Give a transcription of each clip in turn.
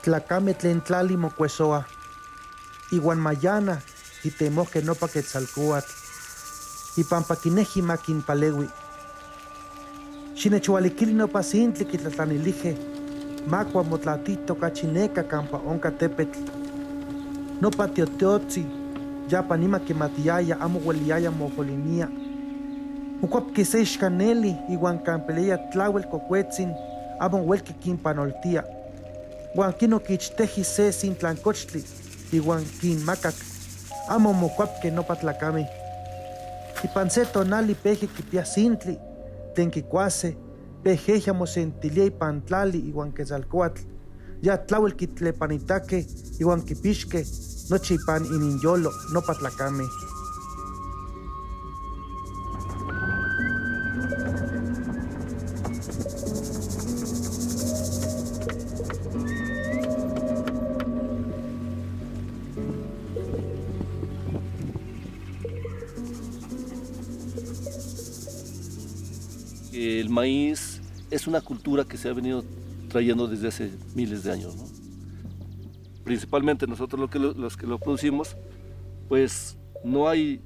Tlacame tlen tlali mocuesoa. Iwan mayana, quitemos que no pa quetzalcoatl. Y pampa quineji maquin palewi. Xinechualiquili no pacintli quitlatlanilije. Macua motlatito cachineca campa onca tepetl. No patioteotzi, ya panima que matiaya amo hueliaya mojolinia. Ucuap que se xcaneli, iguan campeleya tlauel cocuetzin, amo huelque quimpanoltia. Guan quino quichteji se sin tlancochtli, iguan quin macac, amo mocuap que no patlacame. Y panse tonali peje quipia sintli, tenquicuase, pejeja mosentilia y pantlali iguan quetzalcoatl, ya tlauel quitlepanitaque, iguan quipixque, noche y pan ininyolo, no patlacame. El maíz es una cultura que se ha venido trayendo desde hace miles de años, ¿no? Principalmente nosotros los que lo producimos, pues no hay,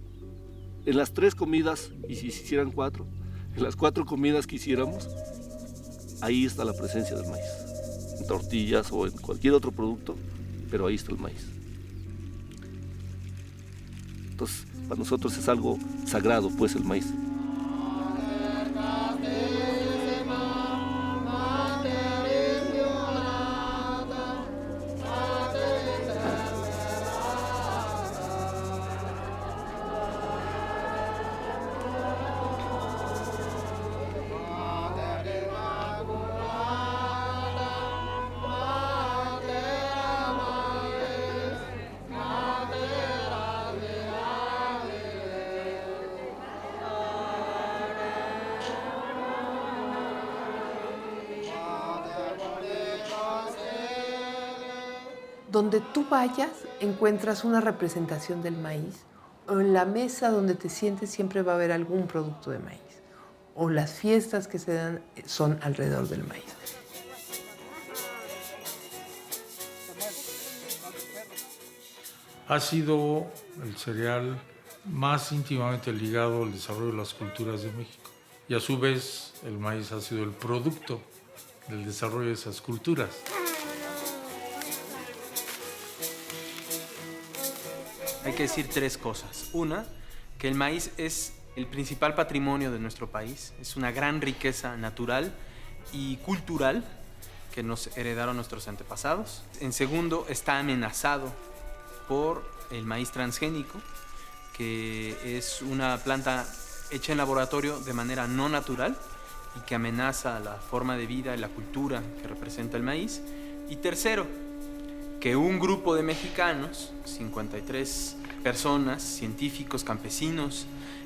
en las 3 comidas, y si se hicieran 4, en las 4 comidas que hiciéramos, ahí está la presencia del maíz, en tortillas o en cualquier otro producto, pero ahí está el maíz. Entonces, para nosotros es algo sagrado, pues, el maíz. Donde tú vayas, encuentras una representación del maíz, o en la mesa donde te sientes siempre va a haber algún producto de maíz, o las fiestas que se dan son alrededor del maíz. Ha sido el cereal más íntimamente ligado al desarrollo de las culturas de México, y a su vez el maíz ha sido el producto del desarrollo de esas culturas. Hay que decir 3 cosas. Una, que el maíz es el principal patrimonio de nuestro país. Es una gran riqueza natural y cultural que nos heredaron nuestros antepasados. En segundo, está amenazado por el maíz transgénico, que es una planta hecha en laboratorio de manera no natural y que amenaza la forma de vida y la cultura que representa el maíz. Y tercero, que un grupo de mexicanos, 53 personas, científicos, campesinos,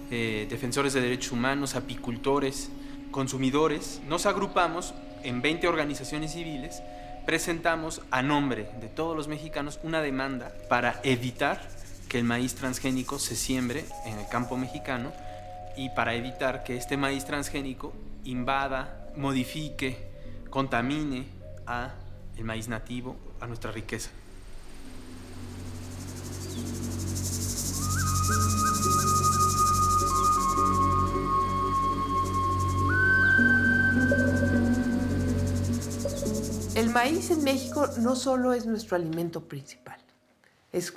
defensores de derechos humanos, apicultores, consumidores, nos agrupamos en 20 organizaciones civiles, presentamos a nombre de todos los mexicanos una demanda para evitar que el maíz transgénico se siembre en el campo mexicano y para evitar que este maíz transgénico invada, modifique, contamine a el maíz nativo, a nuestra riqueza. El maíz en México no solo es nuestro alimento principal, es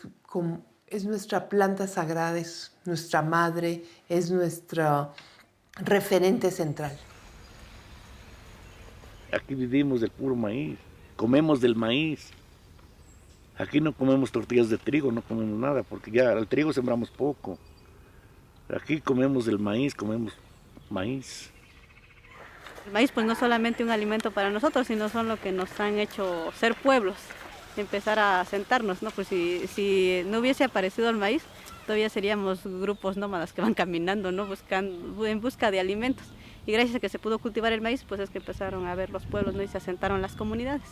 nuestra planta sagrada, es nuestra madre, es nuestro referente central. Aquí vivimos del puro maíz, comemos del maíz. Aquí no comemos tortillas de trigo, no comemos nada, porque ya el trigo sembramos poco. Aquí comemos del maíz, comemos maíz. El maíz pues no es solamente un alimento para nosotros, sino son lo que nos han hecho ser pueblos, empezar a asentarnos, ¿no? Pues si no hubiese aparecido el maíz, todavía seríamos grupos nómadas que van caminando, ¿no? En busca de alimentos. Y gracias a que se pudo cultivar el maíz, pues es que empezaron a ver los pueblos, ¿no? Y se asentaron las comunidades.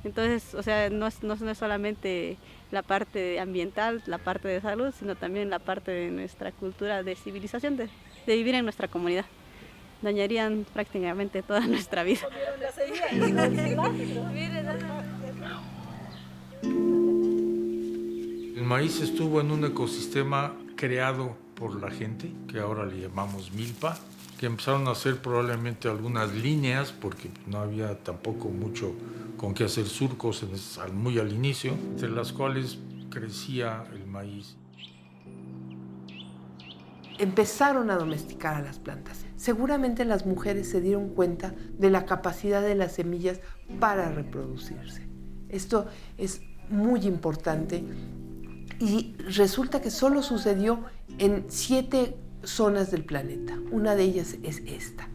Entonces, o sea, no es solamente la parte ambiental, la parte de salud, sino también la parte de nuestra cultura de civilización, de vivir en nuestra comunidad. Dañarían prácticamente toda nuestra vida. El maíz estuvo en un ecosistema creado por la gente, que ahora le llamamos milpa, que empezaron a hacer probablemente algunas líneas, porque no había tampoco mucho con qué hacer surcos muy al inicio, entre las cuales crecía el maíz. Empezaron a domesticar a las plantas. Seguramente las mujeres se dieron cuenta de la capacidad de las semillas para reproducirse. Esto es muy importante y resulta que solo sucedió en 7 zonas del planeta. Una de ellas es esta.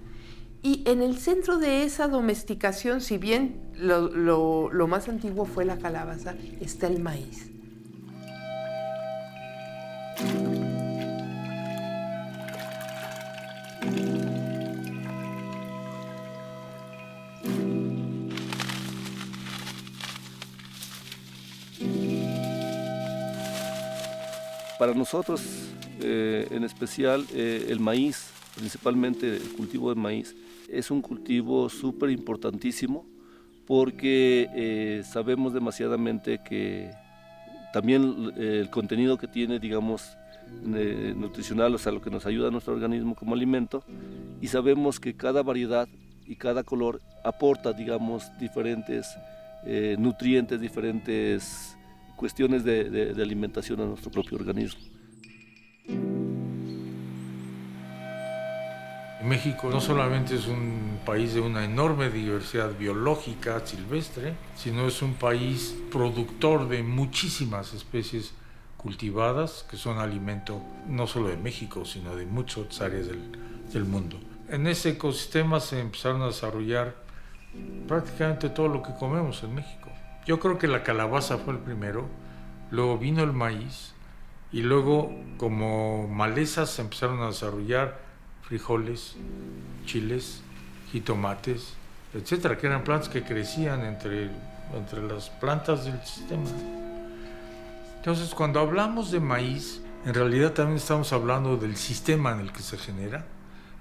Y en el centro de esa domesticación, si bien lo más antiguo fue la calabaza, está el maíz. Para nosotros, en especial, el maíz, principalmente el cultivo de maíz, es un cultivo súper importantísimo porque sabemos demasiadamente que también el contenido que tiene, digamos, nutricional, o sea, lo que nos ayuda a nuestro organismo como alimento, y sabemos que cada variedad y cada color aporta, digamos, diferentes nutrientes, diferentes cuestiones de alimentación a nuestro propio organismo. México no solamente es un país de una enorme diversidad biológica silvestre, sino es un país productor de muchísimas especies cultivadas que son alimento no solo de México, sino de muchas otras áreas del mundo. En ese ecosistema se empezaron a desarrollar prácticamente todo lo que comemos en México. Yo creo que la calabaza fue el primero, luego vino el maíz y luego como malezas se empezaron a desarrollar frijoles, chiles, jitomates, etcétera, que eran plantas que crecían entre las plantas del sistema. Entonces, cuando hablamos de maíz, en realidad también estamos hablando del sistema en el que se genera,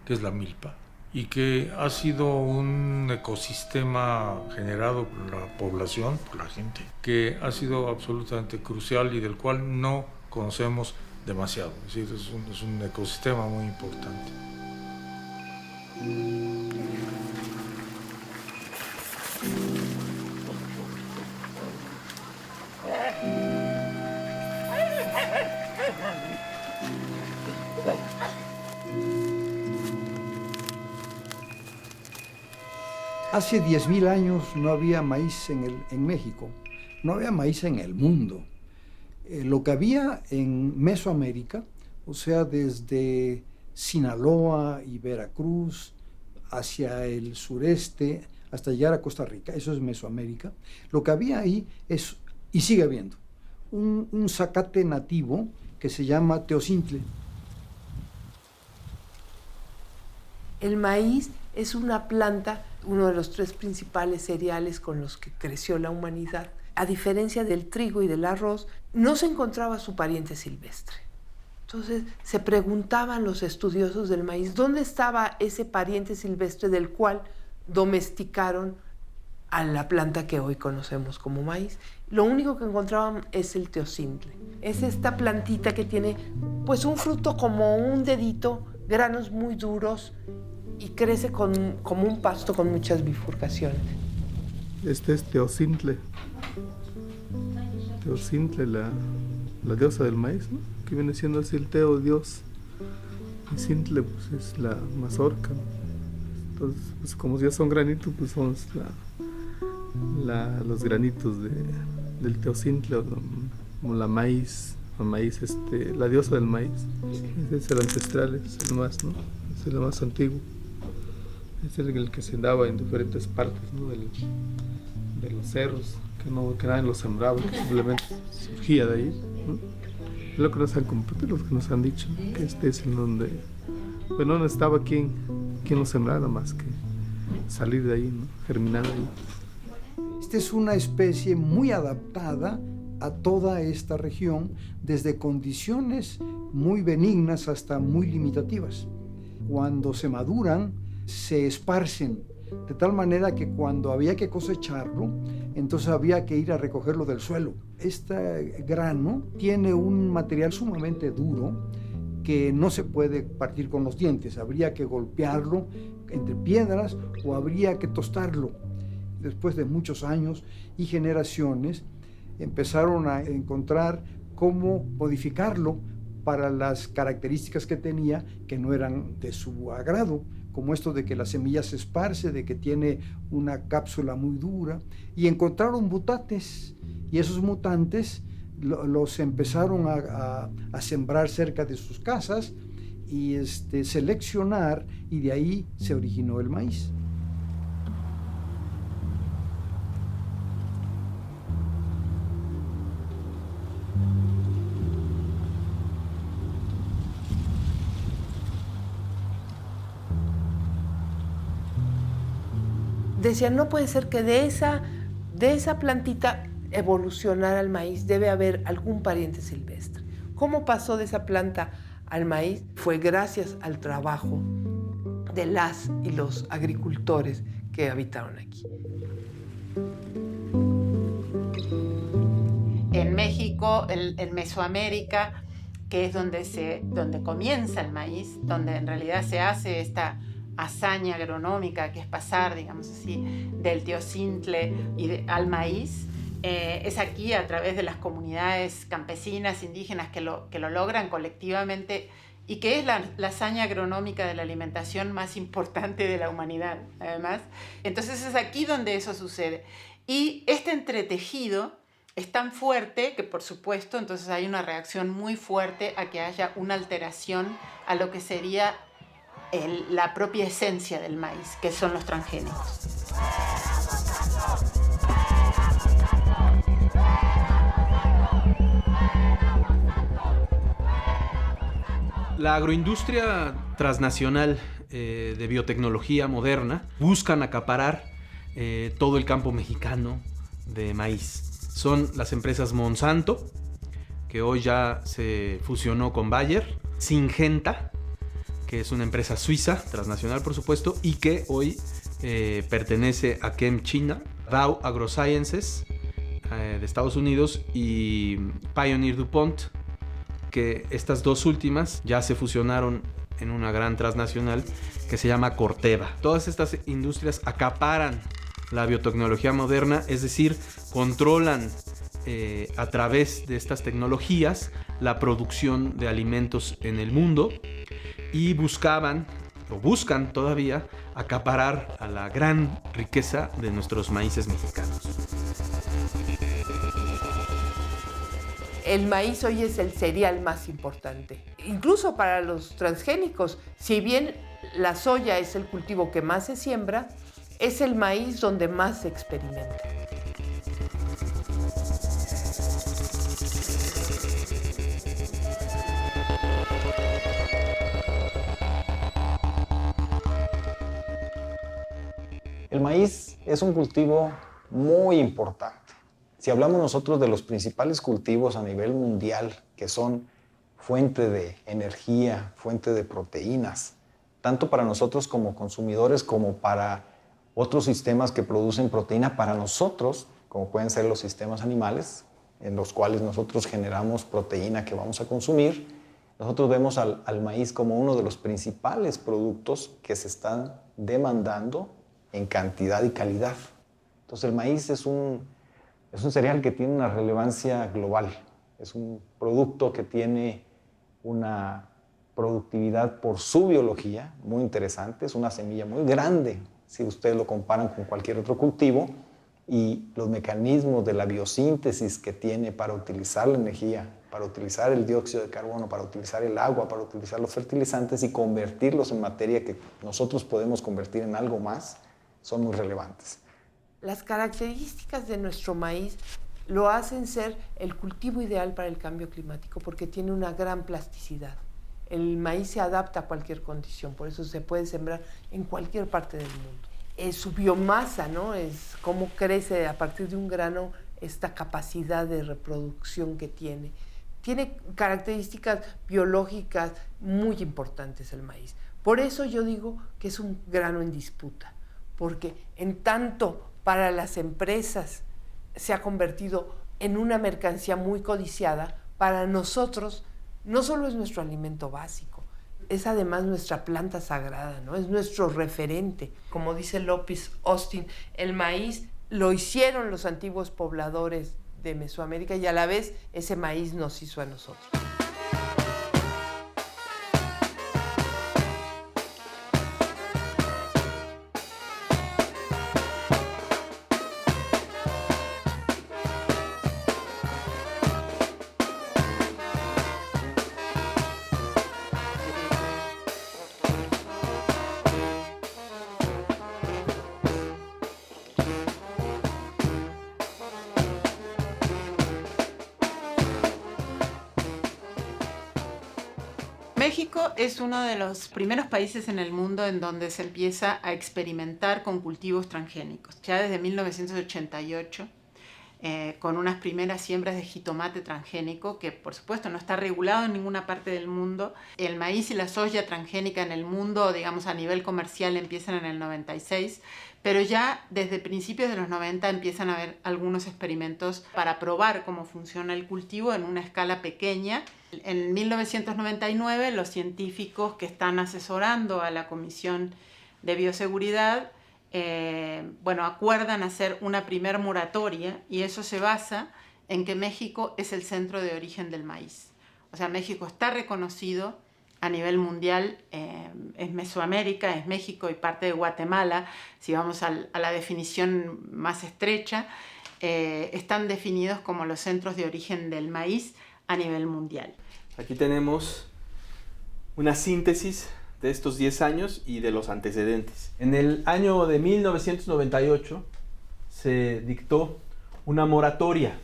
que es la milpa, y que ha sido un ecosistema generado por la población, por la gente, que ha sido absolutamente crucial y del cual no conocemos demasiado. Es decir, es un ecosistema muy importante. Hace 10.000 años no había maíz en México, no había maíz en el mundo. Lo que había en Mesoamérica, o sea, desde Sinaloa y Veracruz hacia el sureste hasta llegar a Costa Rica, eso es Mesoamérica, lo que había ahí es, y sigue habiendo, un zacate nativo que se llama teocintle. El maíz es una planta, uno de los 3 principales cereales con los que creció la humanidad. A diferencia del trigo y del arroz, no se encontraba su pariente silvestre. Entonces se preguntaban los estudiosos del maíz, ¿dónde estaba ese pariente silvestre del cual domesticaron a la planta que hoy conocemos como maíz? Lo único que encontraban es el teocintle. Es esta plantita que tiene pues un fruto como un dedito, granos muy duros y crece como un pasto con muchas bifurcaciones. Este es teocintle. Teocintle, la diosa del maíz, ¿no? Que viene siendo así el teo, Dios. Y cintle, pues es la mazorca. Entonces, pues como ya son granitos, pues son los granitos del teocintle, como la maíz, la diosa del maíz. Es el ancestral, es el más, ¿no? Es el más antiguo. Es el que se daba en diferentes partes, ¿no? de los cerros, que nadie lo sembraba, que simplemente surgía de ahí, ¿no? Es lo que nos han compartido, los que nos han dicho, que este es en donde, pues no estaba quien lo sembrara más que salir de ahí, ¿no? Germinar ahí. Esta es una especie muy adaptada a toda esta región, desde condiciones muy benignas hasta muy limitativas. Cuando se maduran, se esparcen de tal manera que cuando había que cosecharlo, entonces había que ir a recogerlo del suelo. Este grano tiene un material sumamente duro que no se puede partir con los dientes, habría que golpearlo entre piedras o habría que tostarlo. Después de muchos años y generaciones, empezaron a encontrar cómo modificarlo para las características que tenía, que no eran de su agrado, como esto de que la semilla se esparce, de que tiene una cápsula muy dura, y encontraron mutates, y esos mutantes los empezaron a sembrar cerca de sus casas y seleccionar, y de ahí se originó el maíz. Decían, no puede ser que de esa plantita evolucionara al maíz, debe haber algún pariente silvestre. ¿Cómo pasó de esa planta al maíz? Fue gracias al trabajo de las y los agricultores que habitaron aquí. En México, en Mesoamérica, que es donde comienza el maíz, donde en realidad se hace esta hazaña agronómica que es pasar, digamos así, del teocintle al maíz, es aquí a través de las comunidades campesinas, indígenas que lo logran colectivamente y que es la hazaña agronómica de la alimentación más importante de la humanidad, además. Entonces es aquí donde eso sucede. Y este entretejido es tan fuerte que, por supuesto, entonces hay una reacción muy fuerte a que haya una alteración a lo que sería la propia esencia del maíz, que son los transgénicos. La agroindustria transnacional de biotecnología moderna buscan acaparar todo el campo mexicano de maíz. Son las empresas Monsanto, que hoy ya se fusionó con Bayer, Syngenta, que es una empresa suiza, transnacional por supuesto, y que hoy pertenece a ChemChina, Dow AgroSciences de Estados Unidos y Pioneer DuPont, que estas dos últimas ya se fusionaron en una gran transnacional que se llama Corteva. Todas estas industrias acaparan la biotecnología moderna, es decir, controlan a través de estas tecnologías la producción de alimentos en el mundo y buscan todavía acaparar a la gran riqueza de nuestros maíces mexicanos. El maíz hoy es el cereal más importante, incluso para los transgénicos. Si bien la soya es el cultivo que más se siembra, es el maíz donde más se experimenta. El maíz es un cultivo muy importante. Si hablamos nosotros de los principales cultivos a nivel mundial, que son fuente de energía, fuente de proteínas, tanto para nosotros como consumidores como para otros sistemas que producen proteína para nosotros, como pueden ser los sistemas animales, en los cuales nosotros generamos proteína que vamos a consumir, nosotros vemos al maíz como uno de los principales productos que se están demandando en cantidad y calidad. Entonces el maíz es un cereal que tiene una relevancia global. Es un producto que tiene una productividad por su biología muy interesante. Es una semilla muy grande si ustedes lo comparan con cualquier otro cultivo, y los mecanismos de la biosíntesis que tiene para utilizar la energía, para utilizar el dióxido de carbono, para utilizar el agua, para utilizar los fertilizantes y convertirlos en materia que nosotros podemos convertir en algo más, son muy relevantes. Las características de nuestro maíz lo hacen ser el cultivo ideal para el cambio climático porque tiene una gran plasticidad. El maíz se adapta a cualquier condición, por eso se puede sembrar en cualquier parte del mundo. Su biomasa, ¿no? Es cómo crece a partir de un grano esta capacidad de reproducción que tiene. Tiene características biológicas muy importantes el maíz. Por eso yo digo que es un grano en disputa, porque en tanto para las empresas se ha convertido en una mercancía muy codiciada, para nosotros no solo es nuestro alimento básico, es además nuestra planta sagrada, ¿no? Es nuestro referente. Como dice López Austin, el maíz lo hicieron los antiguos pobladores de Mesoamérica y a la vez ese maíz nos hizo a nosotros. México es uno de los primeros países en el mundo en donde se empieza a experimentar con cultivos transgénicos. Ya desde 1988, con unas primeras siembras de jitomate transgénico, que por supuesto no está regulado en ninguna parte del mundo. El maíz y la soya transgénica en el mundo, digamos a nivel comercial, empiezan en el 96, pero ya desde principios de los 90 empiezan a haber algunos experimentos para probar cómo funciona el cultivo en una escala pequeña. En 1999, los científicos que están asesorando a la Comisión de Bioseguridad acuerdan hacer una primer moratoria, y eso se basa en que México es el centro de origen del maíz. O sea, México está reconocido a nivel mundial, es Mesoamérica, es México y parte de Guatemala. Si vamos a la definición más estrecha, están definidos como los centros de origen del maíz a nivel mundial. Aquí tenemos una síntesis de estos 10 años y de los antecedentes. En el año de 1998 se dictó una moratoria.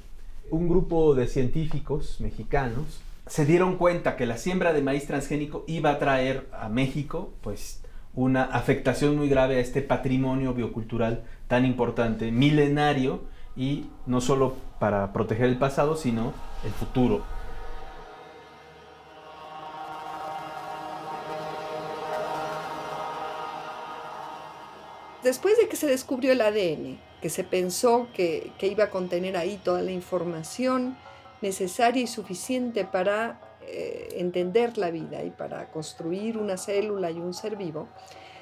Un grupo de científicos mexicanos se dieron cuenta que la siembra de maíz transgénico iba a traer a México pues una afectación muy grave a este patrimonio biocultural tan importante, milenario, y no solo para proteger el pasado, sino el futuro. Después de que se descubrió el ADN, que se pensó que iba a contener ahí toda la información necesaria y suficiente para entender la vida y para construir una célula y un ser vivo,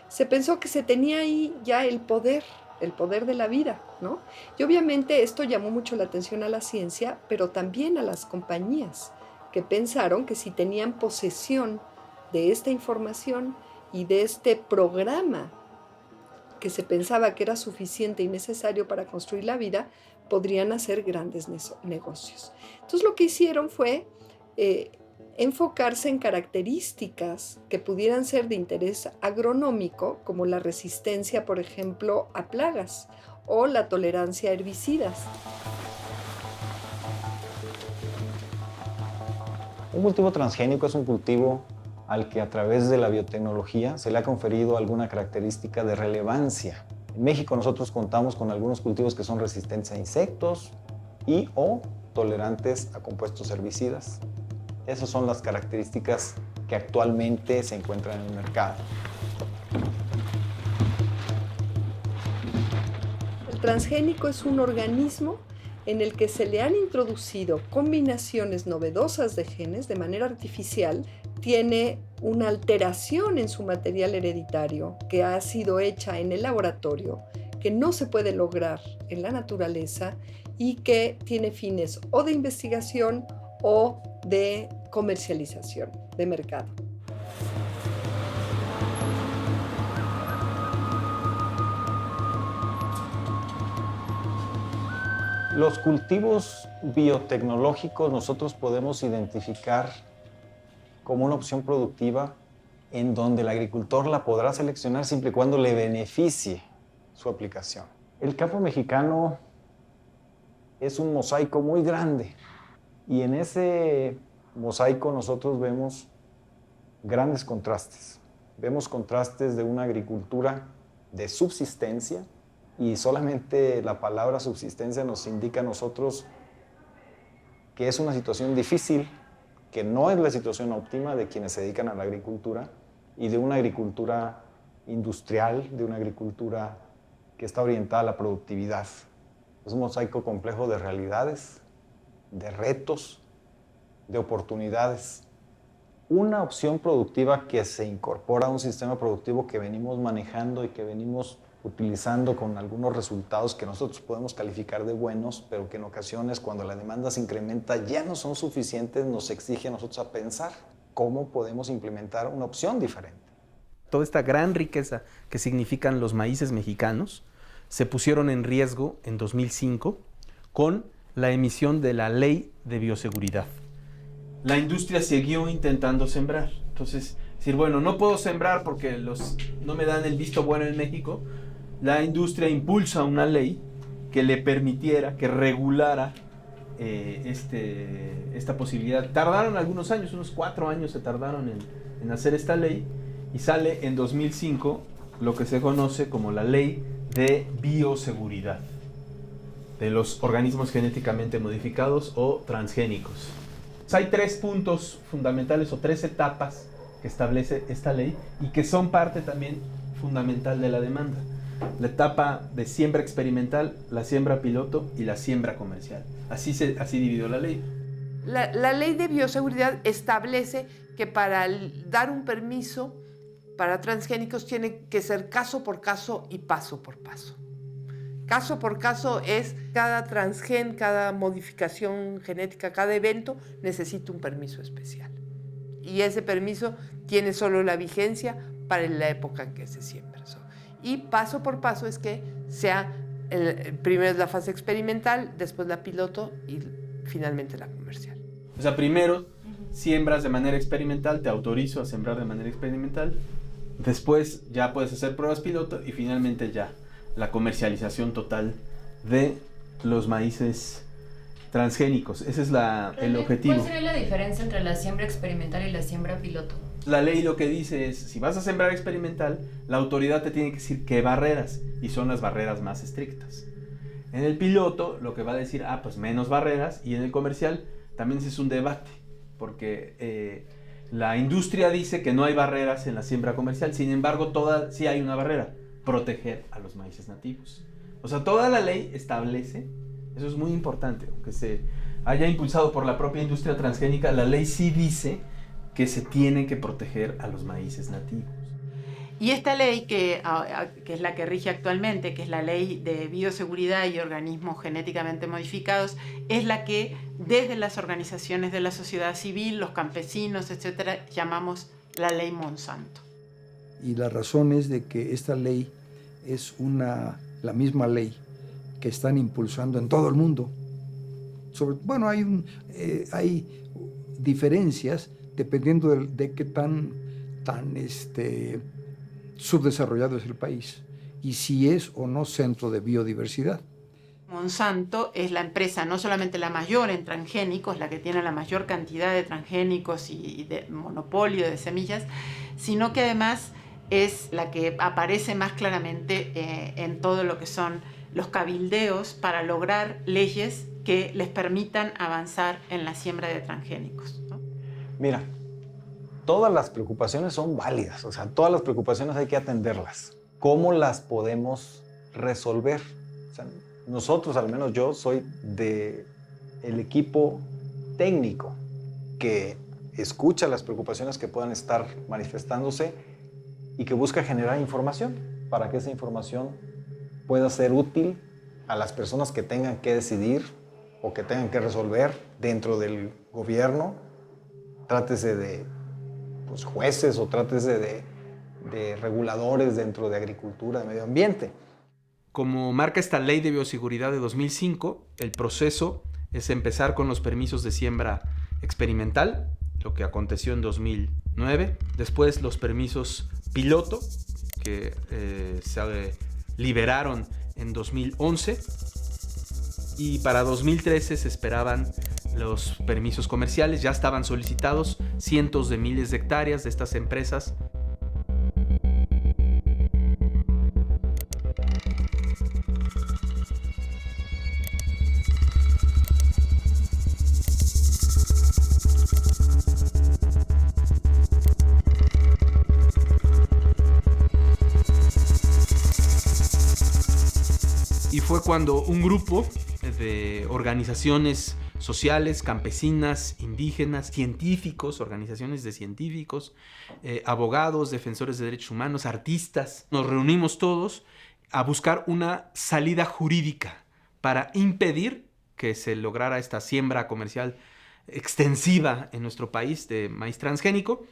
se pensó que se tenía ahí ya el poder de la vida, ¿no? Y obviamente esto llamó mucho la atención a la ciencia, pero también a las compañías, que pensaron que si tenían posesión de esta información y de este programa que se pensaba que era suficiente y necesario para construir la vida, podrían hacer grandes negocios. Entonces lo que hicieron fue enfocarse en características que pudieran ser de interés agronómico, como la resistencia, por ejemplo, a plagas o la tolerancia a herbicidas. Un cultivo transgénico es un cultivo al que a través de la biotecnología se le ha conferido alguna característica de relevancia. En México nosotros contamos con algunos cultivos que son resistentes a insectos y o tolerantes a compuestos herbicidas. Esas son las características que actualmente se encuentran en el mercado. El transgénico es un organismo en el que se le han introducido combinaciones novedosas de genes de manera artificial. Tiene una alteración en su material hereditario que ha sido hecha en el laboratorio, que no se puede lograr en la naturaleza y que tiene fines o de investigación o de comercialización, de mercado. Los cultivos biotecnológicos nosotros podemos identificar como una opción productiva en donde el agricultor la podrá seleccionar siempre y cuando le beneficie su aplicación. El campo mexicano es un mosaico muy grande y en ese mosaico nosotros vemos grandes contrastes. Vemos contrastes de una agricultura de subsistencia, y solamente la palabra subsistencia nos indica a nosotros que es una situación difícil, que no es la situación óptima de quienes se dedican a la agricultura, y de una agricultura industrial, de una agricultura que está orientada a la productividad. Es un mosaico complejo de realidades, de retos, de oportunidades. Una opción productiva que se incorpora a un sistema productivo que venimos manejando y que venimos utilizando con algunos resultados que nosotros podemos calificar de buenos, pero que en ocasiones cuando la demanda se incrementa ya no son suficientes, nos exige a nosotros a pensar cómo podemos implementar una opción diferente. Toda esta gran riqueza que significan los maíces mexicanos se pusieron en riesgo en 2005 con la emisión de la Ley de Bioseguridad. La industria siguió intentando sembrar. Entonces, decir, bueno, no puedo sembrar porque no me dan el visto bueno en México. La industria impulsa una ley que le permitiera, que regulara esta posibilidad. Tardaron algunos años, unos 4 años se tardaron en hacer esta ley, y sale en 2005 lo que se conoce como la Ley de Bioseguridad de los organismos genéticamente modificados o transgénicos. Hay 3 puntos fundamentales o 3 etapas que establece esta ley y que son parte también fundamental de la demanda. La etapa de siembra experimental, la siembra piloto y la siembra comercial. Así dividió la ley. La ley de bioseguridad establece que para dar un permiso para transgénicos tiene que ser caso por caso y paso por paso. Caso por caso es cada transgen, cada modificación genética, cada evento necesita un permiso especial. Y ese permiso tiene solo la vigencia para la época en que se siembra. Y paso por paso es que sea, primero es la fase experimental, después la piloto y finalmente la comercial. O sea, primero siembras de manera experimental, te autorizo a sembrar de manera experimental, después ya puedes hacer pruebas piloto y finalmente ya la comercialización total de los maíces transgénicos. Ese es el objetivo. ¿Cuál sería la diferencia entre la siembra experimental y la siembra piloto? La ley lo que dice es, si vas a sembrar experimental, la autoridad te tiene que decir qué barreras, y son las barreras más estrictas. En el piloto lo que va a decir, pues menos barreras, y en el comercial también es un debate, porque la industria dice que no hay barreras en la siembra comercial, sin embargo sí hay una barrera, proteger a los maíces nativos. O sea, toda la ley establece, eso es muy importante, aunque se haya impulsado por la propia industria transgénica, la ley sí dice que se tienen que proteger a los maíces nativos. Y esta ley, que es la que rige actualmente, que es la Ley de Bioseguridad y Organismos Genéticamente Modificados, es la que desde las organizaciones de la sociedad civil, los campesinos, etcétera, llamamos la Ley Monsanto. Y la razón es de que esta ley es la misma ley que están impulsando en todo el mundo. Hay diferencias dependiendo de qué tan subdesarrollado es el país y si es o no centro de biodiversidad. Monsanto es la empresa no solamente la mayor en transgénicos, la que tiene la mayor cantidad de transgénicos y de monopolio de semillas, sino que además es la que aparece más claramente en todo lo que son los cabildeos para lograr leyes que les permitan avanzar en la siembra de transgénicos, ¿no? Mira, todas las preocupaciones son válidas, o sea, todas las preocupaciones hay que atenderlas. ¿Cómo las podemos resolver? O sea, nosotros, al menos yo, soy del equipo técnico que escucha las preocupaciones que puedan estar manifestándose y que busca generar información para que esa información pueda ser útil a las personas que tengan que decidir o que tengan que resolver dentro del gobierno. Trátese de jueces o trátese de reguladores dentro de agricultura, de medio ambiente. Como marca esta Ley de Bioseguridad de 2005, el proceso es empezar con los permisos de siembra experimental, lo que aconteció en 2009. Después los permisos piloto, que se liberaron en 2011. Y para 2013 se esperaban los permisos comerciales. Ya estaban solicitados cientos de miles de hectáreas de estas empresas. y fue cuando un grupo de organizaciones sociales, campesinas, indígenas, científicos, organizaciones de científicos, abogados, defensores de derechos humanos, artistas, nos reunimos todos a buscar una salida jurídica para impedir que se lograra esta siembra comercial extensiva en nuestro país de maíz transgénico,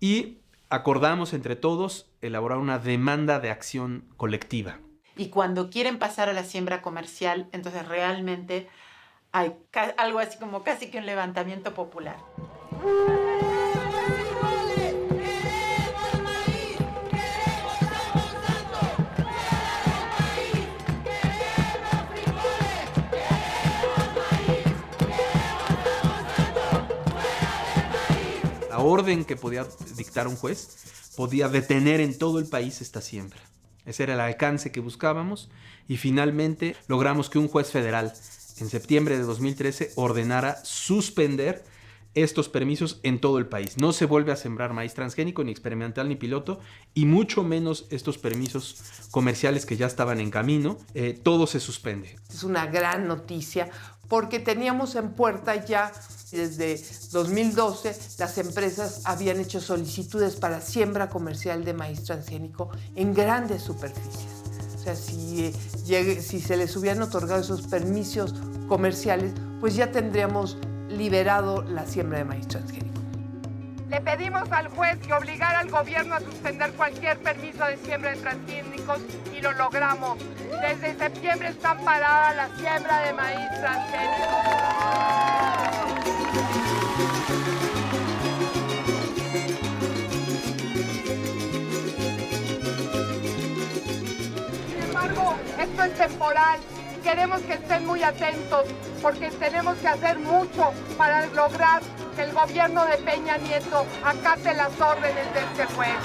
y acordamos entre todos elaborar una demanda de acción colectiva. Y cuando quieren pasar a la siembra comercial, entonces realmente hay algo así como casi que un levantamiento popular. La orden que podía dictar un juez podía detener en todo el país esta siembra. Ese era el alcance que buscábamos, y finalmente logramos que un juez federal en septiembre de 2013 ordenara suspender estos permisos en todo el país. No se vuelve a sembrar maíz transgénico, ni experimental, ni piloto, y mucho menos estos permisos comerciales que ya estaban en camino. Todo se suspende. Es una gran noticia porque teníamos en puerta ya desde 2012, las empresas habían hecho solicitudes para siembra comercial de maíz transgénico en grandes superficies. O sea, si se les hubieran otorgado esos permisos comerciales, pues ya tendríamos liberado la siembra de maíz transgénico. Le pedimos al juez que obligara al gobierno a suspender cualquier permiso de siembra de transgénicos, y lo logramos. Desde septiembre está parada la siembra de maíz transgénico. Sin embargo, esto es temporal. Queremos que estén muy atentos porque tenemos que hacer mucho para lograr que el gobierno de Peña Nieto acate las órdenes de este juez.